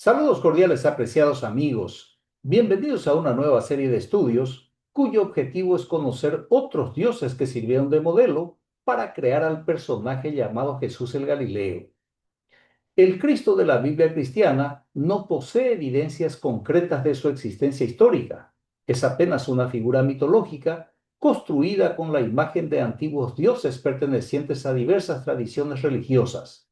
Saludos cordiales, apreciados amigos. Bienvenidos a una nueva serie de estudios cuyo objetivo es conocer otros dioses que sirvieron de modelo para crear al personaje llamado Jesús el Galileo. El Cristo de la Biblia cristiana no posee evidencias concretas de su existencia histórica. Es apenas una figura mitológica construida con la imagen de antiguos dioses pertenecientes a diversas tradiciones religiosas.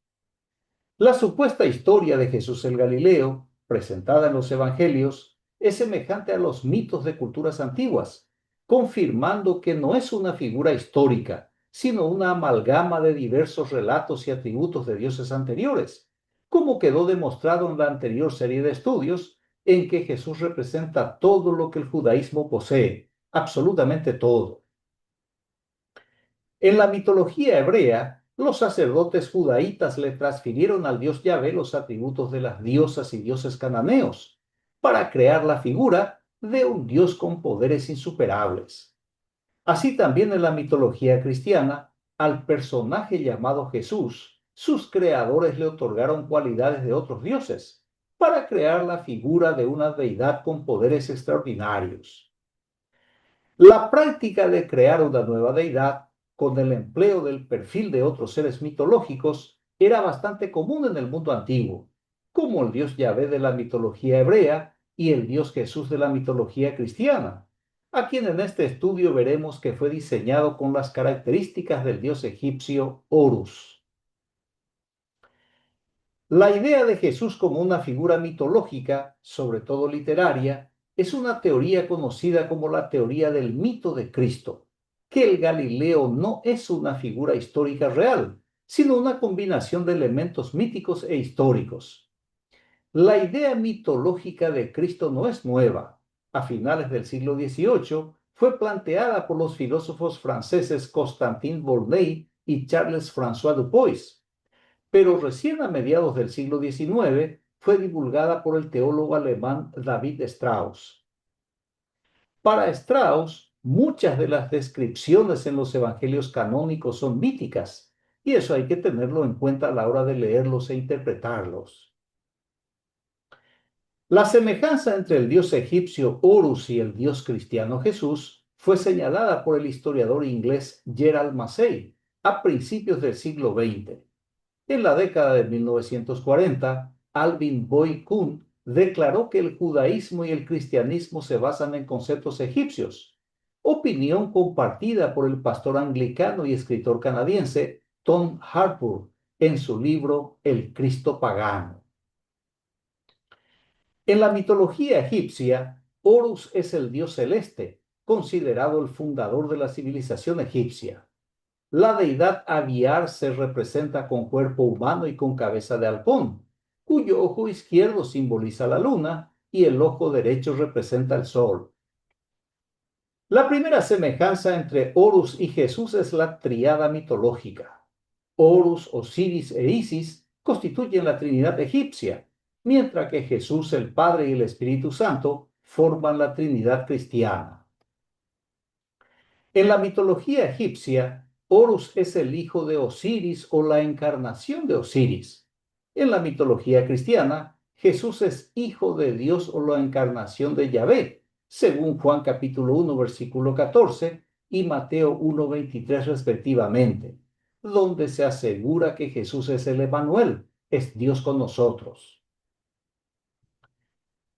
La supuesta historia de Jesús el Galileo, presentada en los Evangelios, es semejante a los mitos de culturas antiguas, confirmando que no es una figura histórica, sino una amalgama de diversos relatos y atributos de dioses anteriores, como quedó demostrado en la anterior serie de estudios, en que Jesús representa todo lo que el judaísmo posee, absolutamente todo. En la mitología hebrea, los sacerdotes judaítas le transfirieron al dios Yahvé los atributos de las diosas y dioses cananeos, para crear la figura de un dios con poderes insuperables. Así también en la mitología cristiana, al personaje llamado Jesús, sus creadores le otorgaron cualidades de otros dioses, para crear la figura de una deidad con poderes extraordinarios. La práctica de crear una nueva deidad con el empleo del perfil de otros seres mitológicos era bastante común en el mundo antiguo, como el dios Yahvé de la mitología hebrea y el dios Jesús de la mitología cristiana, a quien en este estudio veremos que fue diseñado con las características del dios egipcio Horus. La idea de Jesús como una figura mitológica, sobre todo literaria, es una teoría conocida como la teoría del mito de Cristo, que el Galileo no es una figura histórica real, sino una combinación de elementos míticos e históricos. La idea mitológica de Cristo no es nueva. A finales del siglo XVIII fue planteada por los filósofos franceses Constantin Volney y Charles François Dupuis, pero recién a mediados del siglo XIX fue divulgada por el teólogo alemán David Strauss. Para Strauss, muchas de las descripciones en los evangelios canónicos son míticas, y eso hay que tenerlo en cuenta a la hora de leerlos e interpretarlos. La semejanza entre el dios egipcio Horus y el dios cristiano Jesús fue señalada por el historiador inglés Gerald Massey a principios del siglo XX. En la década de 1940, Alvin Boy Kuhn declaró que el judaísmo y el cristianismo se basan en conceptos egipcios, opinión compartida por el pastor anglicano y escritor canadiense Tom Harpur en su libro El Cristo pagano. En la mitología egipcia, Horus es el dios celeste, considerado el fundador de la civilización egipcia. La deidad Abiar se representa con cuerpo humano y con cabeza de halcón, cuyo ojo izquierdo simboliza la luna y el ojo derecho representa el sol. La primera semejanza entre Horus y Jesús es la tríada mitológica. Horus, Osiris e Isis constituyen la Trinidad egipcia, mientras que Jesús, el Padre y el Espíritu Santo forman la Trinidad cristiana. En la mitología egipcia, Horus es el hijo de Osiris o la encarnación de Osiris. En la mitología cristiana, Jesús es hijo de Dios o la encarnación de Yahvé, según Juan capítulo 1, versículo 14 y Mateo 1, 23 respectivamente, donde se asegura que Jesús es el Emmanuel, es Dios con nosotros.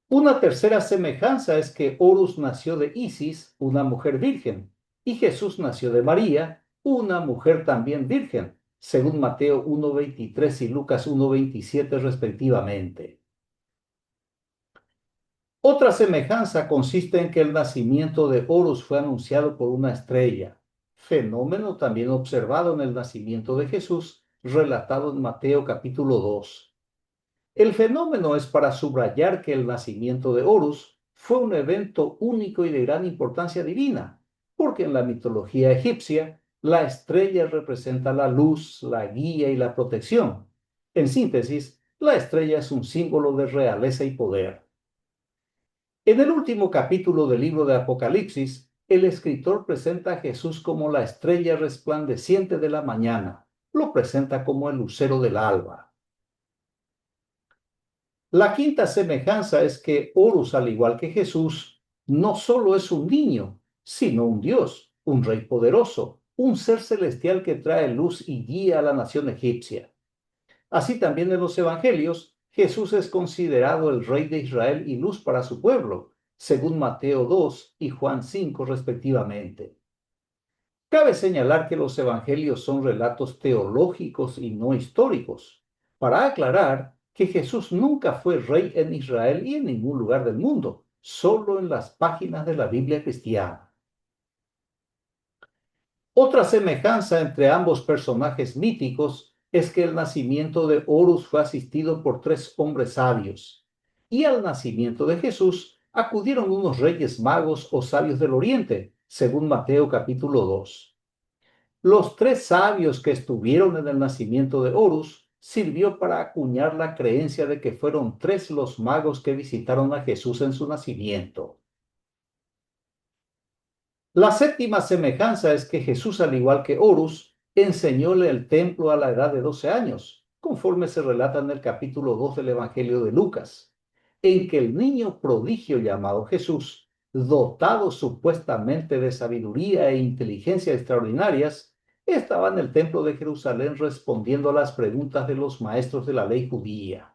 Una tercera semejanza es que Horus nació de Isis, una mujer virgen, y Jesús nació de María, una mujer también virgen, según Mateo 1:23 y Lucas 1:27 respectivamente. Otra semejanza consiste en que el nacimiento de Horus fue anunciado por una estrella, fenómeno también observado en el nacimiento de Jesús, relatado en Mateo capítulo 2. El fenómeno es para subrayar que el nacimiento de Horus fue un evento único y de gran importancia divina, porque en la mitología egipcia la estrella representa la luz, la guía y la protección. En síntesis, la estrella es un símbolo de realeza y poder. En el último capítulo del libro de Apocalipsis, el escritor presenta a Jesús como la estrella resplandeciente de la mañana. Lo presenta como el lucero del alba. La quinta semejanza es que Horus, al igual que Jesús, no solo es un niño, sino un Dios, un rey poderoso, un ser celestial que trae luz y guía a la nación egipcia. Así también en los evangelios, Jesús es considerado el rey de Israel y luz para su pueblo, según Mateo 2 y Juan 5 respectivamente. Cabe señalar que los evangelios son relatos teológicos y no históricos, para aclarar que Jesús nunca fue rey en Israel y en ningún lugar del mundo, solo en las páginas de la Biblia cristiana. Otra semejanza entre ambos personajes míticos es que el nacimiento de Horus fue asistido por tres hombres sabios, y al nacimiento de Jesús acudieron unos reyes magos o sabios del oriente, según Mateo capítulo 2. Los tres sabios que estuvieron en el nacimiento de Horus sirvió para acuñar la creencia de que fueron tres los magos que visitaron a Jesús en su nacimiento. La séptima semejanza es que Jesús, al igual que Horus, enseñóle el templo a la edad de 12 años, conforme se relata en el capítulo 2 del Evangelio de Lucas, en que el niño prodigio llamado Jesús, dotado supuestamente de sabiduría e inteligencia extraordinarias, estaba en el templo de Jerusalén respondiendo a las preguntas de los maestros de la ley judía.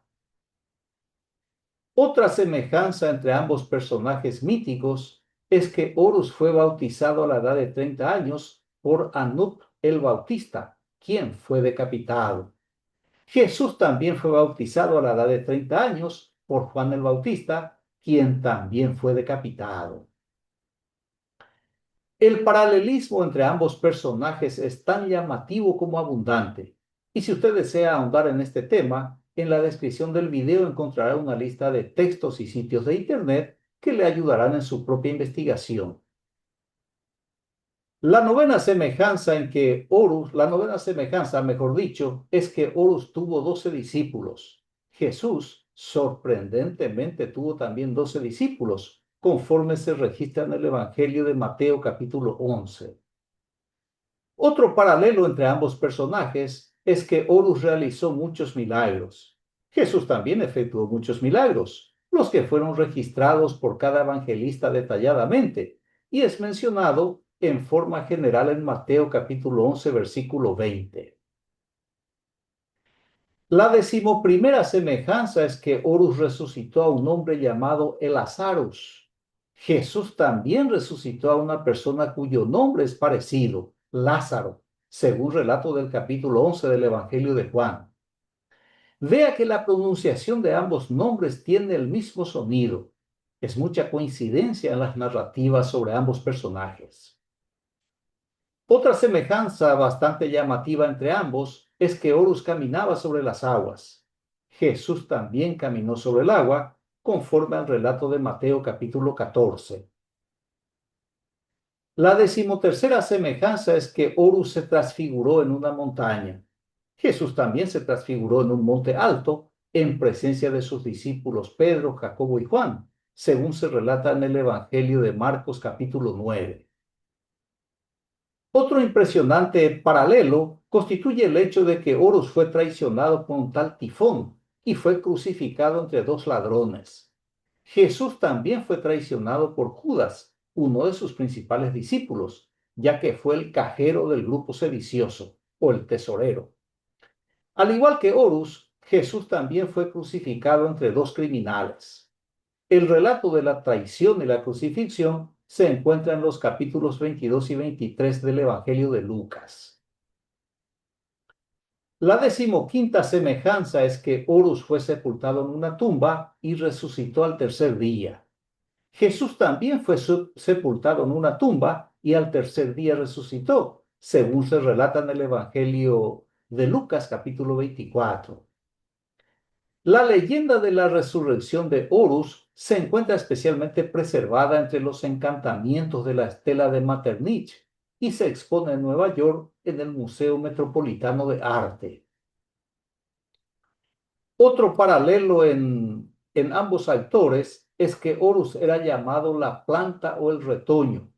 Otra semejanza entre ambos personajes míticos es que Horus fue bautizado a la edad de 30 años por Anup el Bautista, quien fue decapitado. Jesús también fue bautizado a la edad de 30 años por Juan el Bautista, quien también fue decapitado. El paralelismo entre ambos personajes es tan llamativo como abundante. Y si usted desea ahondar en este tema, en la descripción del video encontrará una lista de textos y sitios de Internet que le ayudarán en su propia investigación. La novena semejanza, mejor dicho, es que Horus tuvo 12 discípulos. Jesús, sorprendentemente, tuvo también 12 discípulos, conforme se registra en el Evangelio de Mateo capítulo 11. Otro paralelo entre ambos personajes es que Horus realizó muchos milagros. Jesús también efectuó muchos milagros, los que fueron registrados por cada evangelista detalladamente, y es mencionado en forma general en Mateo capítulo 11, versículo 20. La decimoprimera semejanza es que Horus resucitó a un hombre llamado Elazarus. Jesús también resucitó a una persona cuyo nombre es parecido, Lázaro, según relato del capítulo 11 del Evangelio de Juan. Vea que la pronunciación de ambos nombres tiene el mismo sonido. Es mucha coincidencia en las narrativas sobre ambos personajes. Otra semejanza bastante llamativa entre ambos es que Horus caminaba sobre las aguas. Jesús también caminó sobre el agua, conforme al relato de Mateo capítulo 14. La decimotercera semejanza es que Horus se transfiguró en una montaña. Jesús también se transfiguró en un monte alto, en presencia de sus discípulos Pedro, Jacobo y Juan, según se relata en el Evangelio de Marcos capítulo 9. Otro impresionante paralelo constituye el hecho de que Horus fue traicionado por un tal Tifón y fue crucificado entre dos ladrones. Jesús también fue traicionado por Judas, uno de sus principales discípulos, ya que fue el cajero del grupo sedicioso o el tesorero. Al igual que Horus, Jesús también fue crucificado entre dos criminales. El relato de la traición y la crucifixión se encuentra en los capítulos 22 y 23 del Evangelio de Lucas. La decimoquinta semejanza es que Horus fue sepultado en una tumba y resucitó al tercer día. Jesús también fue sepultado en una tumba y al tercer día resucitó, según se relata en el Evangelio de Lucas capítulo 24. La leyenda de la resurrección de Horus se encuentra especialmente preservada entre los encantamientos de la estela de Metternich y se expone en Nueva York en el Museo Metropolitano de Arte. Otro paralelo en ambos autores es que Horus era llamado la planta o el retoño,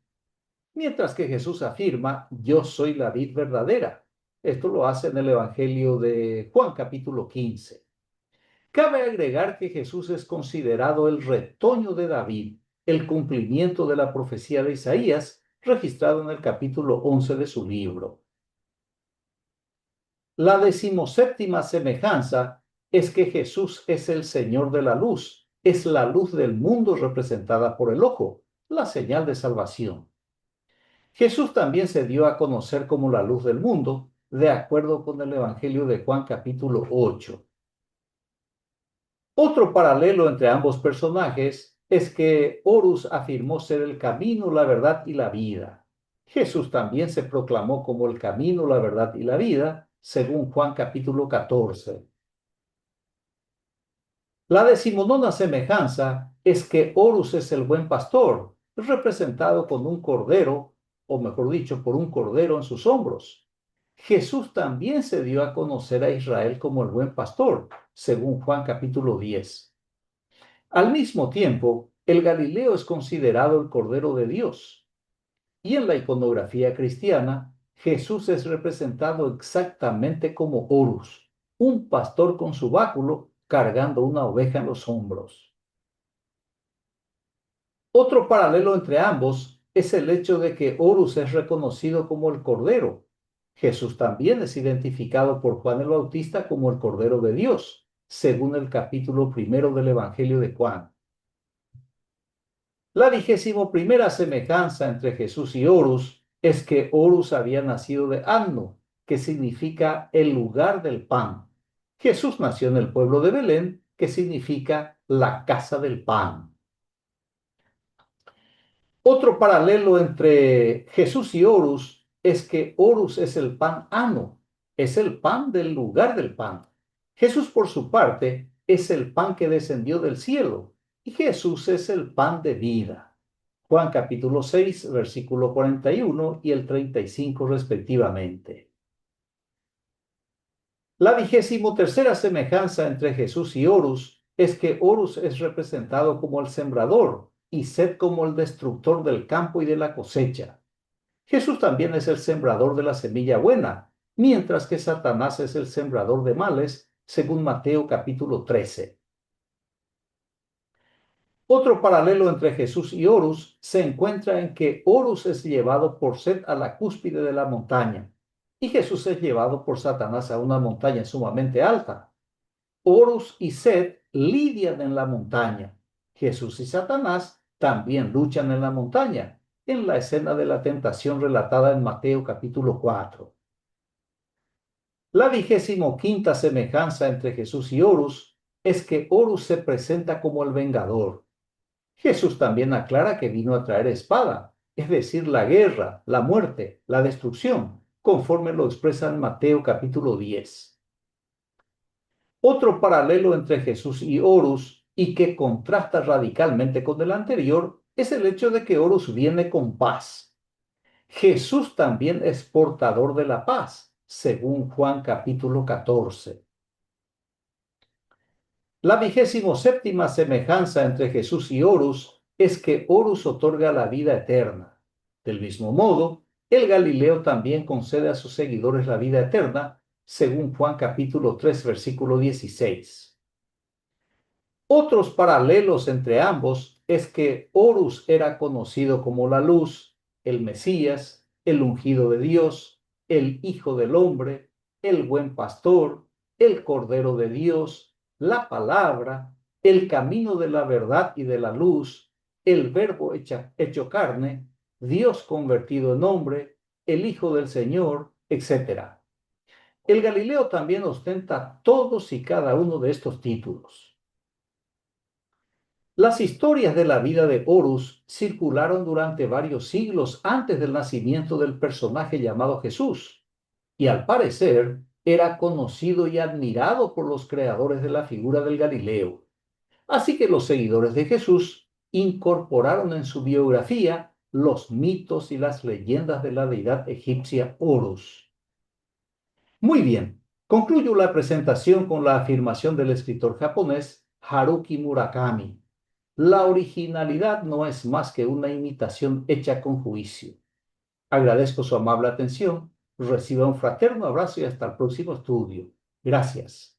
mientras que Jesús afirma, yo soy la vid verdadera. Esto lo hace en el Evangelio de Juan capítulo 15. Cabe agregar que Jesús es considerado el retoño de David, el cumplimiento de la profecía de Isaías, registrado en el capítulo 11 de su libro. La decimoséptima semejanza es que Jesús es el Señor de la luz, es la luz del mundo representada por el ojo, la señal de salvación. Jesús también se dio a conocer como la luz del mundo, de acuerdo con el Evangelio de Juan capítulo 8. Otro paralelo entre ambos personajes es que Horus afirmó ser el camino, la verdad y la vida. Jesús también se proclamó como el camino, la verdad y la vida, según Juan capítulo 14. La decimonona semejanza es que Horus es el buen pastor, representado con un cordero, o mejor dicho, por un cordero en sus hombros. Jesús también se dio a conocer a Israel como el buen pastor, según Juan capítulo 10. Al mismo tiempo, el Galileo es considerado el Cordero de Dios. Y en la iconografía cristiana, Jesús es representado exactamente como Horus, un pastor con su báculo cargando una oveja en los hombros. Otro paralelo entre ambos es el hecho de que Horus es reconocido como el Cordero. Jesús también es identificado por Juan el Bautista como el Cordero de Dios, según el capítulo 1 del Evangelio de Juan. La 21ª semejanza entre Jesús y Horus es que Horus había nacido de Anno, que significa el lugar del pan. Jesús nació en el pueblo de Belén, que significa la casa del pan. Otro paralelo entre Jesús y Horus es que Horus es el pan Anno, es el pan del lugar del pan. Jesús, por su parte, es el pan que descendió del cielo, y Jesús es el pan de vida. Juan capítulo 6, versículo 41 y el 35 respectivamente. La 23ª semejanza entre Jesús y Horus es que Horus es representado como el sembrador y Set como el destructor del campo y de la cosecha. Jesús también es el sembrador de la semilla buena, mientras que Satanás es el sembrador de males, según Mateo capítulo 13. Otro paralelo entre Jesús y Horus se encuentra en que Horus es llevado por Set a la cúspide de la montaña y Jesús es llevado por Satanás a una montaña sumamente alta. Horus y Set lidian en la montaña. Jesús y Satanás también luchan en la montaña, en la escena de la tentación relatada en Mateo capítulo 4. La 25ª semejanza entre Jesús y Horus es que Horus se presenta como el vengador. Jesús también aclara que vino a traer espada, es decir, la guerra, la muerte, la destrucción, conforme lo expresa en Mateo capítulo 10. Otro paralelo entre Jesús y Horus, y que contrasta radicalmente con el anterior, es el hecho de que Horus viene con paz. Jesús también es portador de la paz, según Juan capítulo 14. La 27ª semejanza entre Jesús y Horus es que Horus otorga la vida eterna. Del mismo modo, el Galileo también concede a sus seguidores la vida eterna, según Juan capítulo 3, versículo 16. Otros paralelos entre ambos es que Horus era conocido como la luz, el Mesías, el ungido de Dios, el Hijo del Hombre, el buen pastor, el Cordero de Dios, la palabra, el camino de la verdad y de la luz, el Verbo hecho carne, Dios convertido en hombre, el Hijo del Señor, etc. El Galileo también ostenta todos y cada uno de estos títulos. Las historias de la vida de Horus circularon durante varios siglos antes del nacimiento del personaje llamado Jesús, y al parecer era conocido y admirado por los creadores de la figura del Galileo. Así que los seguidores de Jesús incorporaron en su biografía los mitos y las leyendas de la deidad egipcia Horus. Muy bien, concluyo la presentación con la afirmación del escritor japonés Haruki Murakami. La originalidad no es más que una imitación hecha con juicio. Agradezco su amable atención, reciba un fraterno abrazo y hasta el próximo estudio. Gracias.